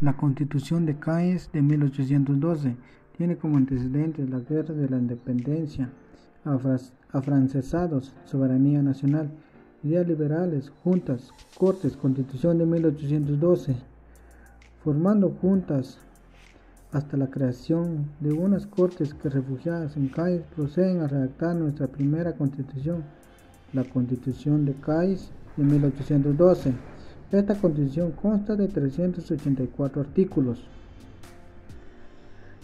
La Constitución de Cádiz de 1812 tiene como antecedentes la Guerra de la Independencia, afrancesados, soberanía nacional, ideas liberales, juntas, cortes, Constitución de 1812, formando juntas hasta la creación de unas cortes que, refugiadas en Cádiz, proceden a redactar nuestra primera Constitución, la Constitución de Cádiz de 1812. Esta Constitución consta de 384 artículos.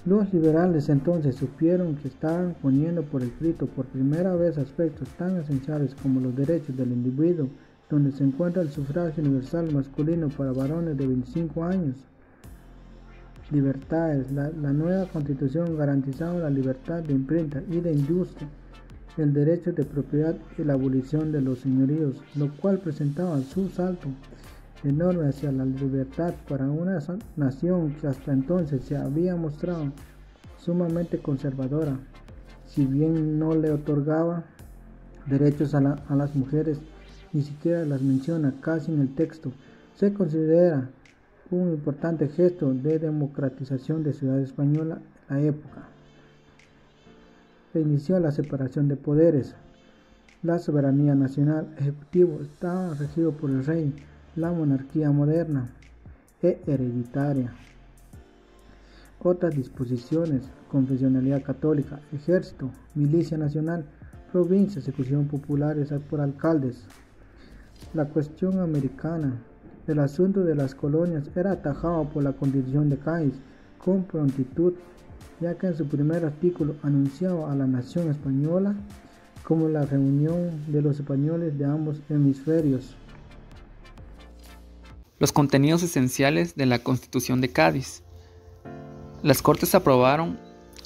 Los liberales entonces supieron que estaban poniendo por escrito por primera vez aspectos tan esenciales como los derechos del individuo, donde se encuentra el sufragio universal masculino para varones de 25 años. Libertades. La nueva Constitución garantizaba la libertad de imprenta y de industria, el derecho de propiedad y la abolición de los señoríos, lo cual presentaba su salto enorme hacia la libertad para una nación que hasta entonces se había mostrado sumamente conservadora. Si bien no le otorgaba derechos a las mujeres, ni siquiera las menciona casi en el texto, se considera un importante gesto de democratización de ciudad española en la época. Se inició la separación de poderes. La soberanía nacional, ejecutivo, estaba regido por el rey. La monarquía moderna e hereditaria. Otras disposiciones: confesionalidad católica, ejército, milicia nacional, provincias, ejecución populares por alcaldes. La cuestión americana. El asunto de las colonias era atajado por la Constitución de Cádiz con prontitud, ya que en su primer artículo anunciaba a la nación española como la reunión de los españoles de ambos hemisferios. Los contenidos esenciales de la Constitución de Cádiz. Las Cortes aprobaron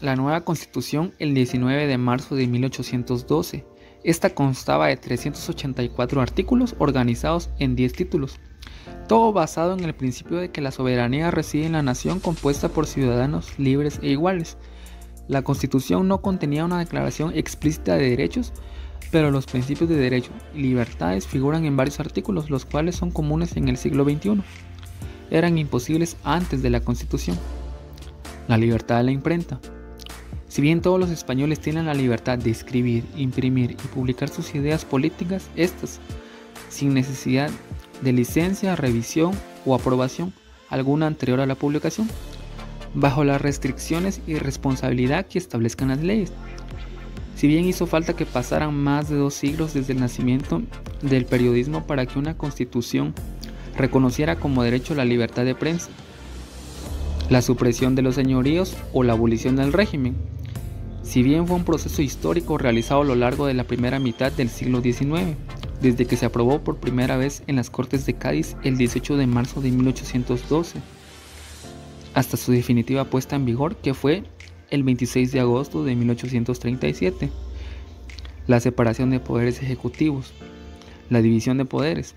la nueva Constitución el 19 de marzo de 1812. Esta constaba de 384 artículos organizados en 10 títulos, todo basado en el principio de que la soberanía reside en la nación compuesta por ciudadanos libres e iguales. La Constitución no contenía una declaración explícita de derechos, pero los principios de derechos y libertades figuran en varios artículos, los cuales son comunes en el siglo XXI. Eran imposibles antes de la Constitución. La libertad de la imprenta. Si bien todos los españoles tienen la libertad de escribir, imprimir y publicar sus ideas políticas, estas, sin necesidad de licencia, revisión o aprobación alguna anterior a la publicación, bajo las restricciones y responsabilidad que establezcan las leyes. Si bien hizo falta que pasaran más de 2 siglos desde el nacimiento del periodismo para que una constitución reconociera como derecho la libertad de prensa, la supresión de los señoríos o la abolición del régimen, si bien fue un proceso histórico realizado a lo largo de la primera mitad del siglo XIX, desde que se aprobó por primera vez en las Cortes de Cádiz el 18 de marzo de 1812, hasta su definitiva puesta en vigor, que fue el 26 de agosto de 1837. La separación de poderes ejecutivos. La división de poderes.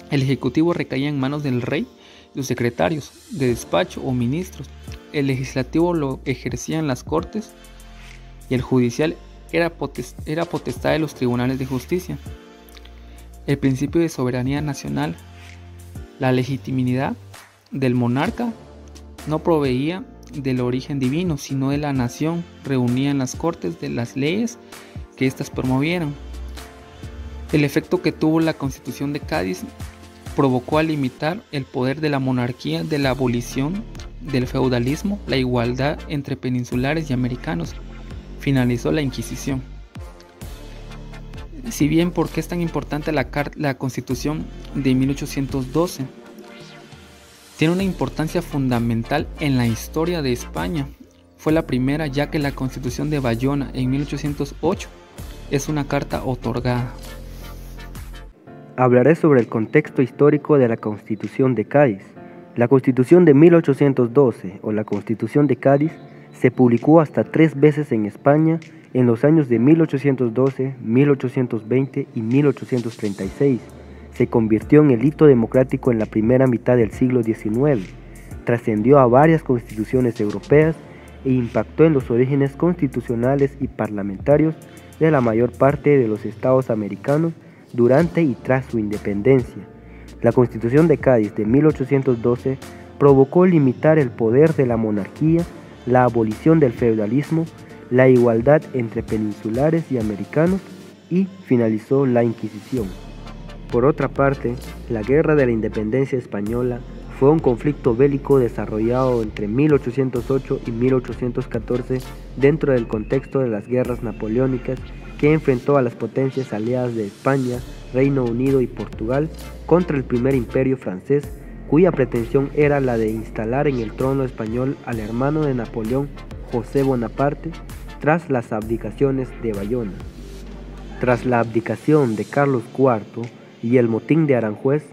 El ejecutivo recaía en manos del rey y sus secretarios de despacho o ministros. El legislativo lo ejercían las cortes y el judicial era potestad de los tribunales de justicia. El principio de soberanía nacional. La legitimidad del monarca no proveía del origen divino, sino de la nación reunida en las cortes de las leyes que éstas promovieran. El efecto que tuvo la Constitución de Cádiz provocó a limitar el poder de la monarquía, de la abolición del feudalismo, la igualdad entre peninsulares y americanos. Finalizó la Inquisición. Si bien, ¿por qué es tan importante la Constitución de 1812? Tiene una importancia fundamental en la historia de España. Fue la primera, ya que la Constitución de Bayona en 1808 es una carta otorgada. Hablaré sobre el contexto histórico de la Constitución de Cádiz. La Constitución de 1812 o la Constitución de Cádiz se publicó hasta 3 veces en España en los años de 1812, 1820 y 1836. Se convirtió en el hito democrático en la primera mitad del siglo XIX, trascendió a varias constituciones europeas e impactó en los orígenes constitucionales y parlamentarios de la mayor parte de los estados americanos durante y tras su independencia. La Constitución de Cádiz de 1812 provocó limitar el poder de la monarquía, la abolición del feudalismo, la igualdad entre peninsulares y americanos y finalizó la Inquisición. Por otra parte, la Guerra de la Independencia Española fue un conflicto bélico desarrollado entre 1808 y 1814 dentro del contexto de las guerras napoleónicas que enfrentó a las potencias aliadas de España, Reino Unido y Portugal contra el primer imperio francés, cuya pretensión era la de instalar en el trono español al hermano de Napoleón, José Bonaparte, tras las abdicaciones de Bayona. Tras la abdicación de Carlos IV y el motín de Aranjuez,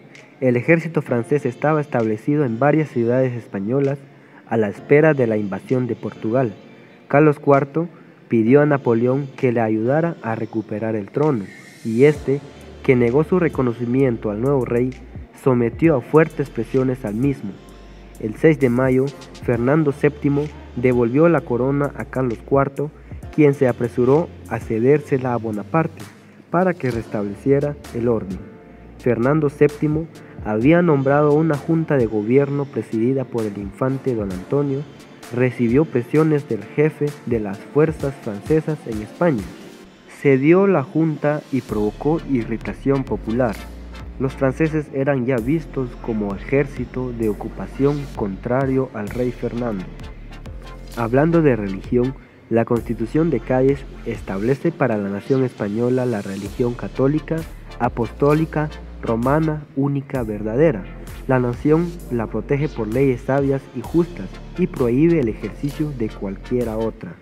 el ejército francés estaba establecido en varias ciudades españolas a la espera de la invasión de Portugal. Carlos IV pidió a Napoleón que le ayudara a recuperar el trono, y este, que negó su reconocimiento al nuevo rey, sometió a fuertes presiones al mismo. El 6 de mayo, Fernando VII devolvió la corona a Carlos IV, quien se apresuró a cedérsela a Bonaparte para que restableciera el orden. Fernando VII había nombrado una junta de gobierno presidida por el infante don Antonio, recibió presiones del jefe de las fuerzas francesas en España, cedió la junta y provocó irritación popular. Los franceses eran ya vistos como ejército de ocupación contrario al rey Fernando. Hablando de religión, la Constitución de Cádiz establece para la nación española la religión católica, apostólica, romana, única, verdadera. La nación la protege por leyes sabias y justas y prohíbe el ejercicio de cualquiera otra.